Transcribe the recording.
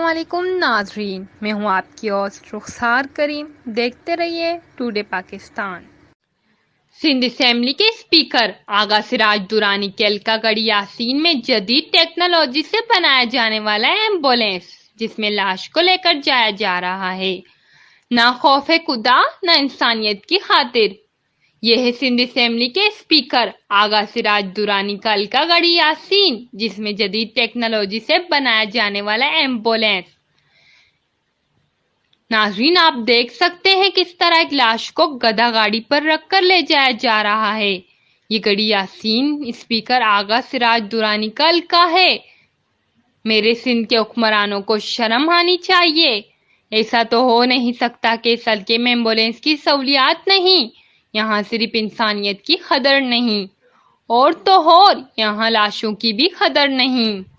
علیکم ناظرین، میں ہوں آپ کی ہوسٹ رخسار کریم۔ دیکھتے رہیے ٹوڈے پاکستان۔ سندھ اسمبلی کے اسپیکر آغا سراج درانی کے الکا گڑھی یاسین میں جدید ٹیکنالوجی سے بنایا جانے والا ایمبولینس، جس میں لاش کو لے کر جایا جا رہا ہے، نہ خوف خدا نہ انسانیت کی خاطر۔ یہ ہے سندھ اسمبلی کے اسپیکر آغا سراج درانی کا الکا گڑھی یاسین، جس میں جدید ٹیکنالوجی سے بنایا جانے والا ایمبولینس۔ ناظرین، آپ دیکھ سکتے ہیں کس طرح ایک لاش کو گدھا گاڑی پر رکھ کر لے جایا جا رہا ہے۔ یہ گڑھی یاسین اسپیکر آغا سراج درانی کا الکا ہے۔ میرے سندھ کے حکمرانوں کو شرم آنی چاہیے۔ ایسا تو ہو نہیں سکتا کہ اس حلقے میں ایمبولینس کی سہولیات نہیں، یہاں صرف انسانیت کی قدر نہیں، اور تو اور یہاں لاشوں کی بھی قدر نہیں۔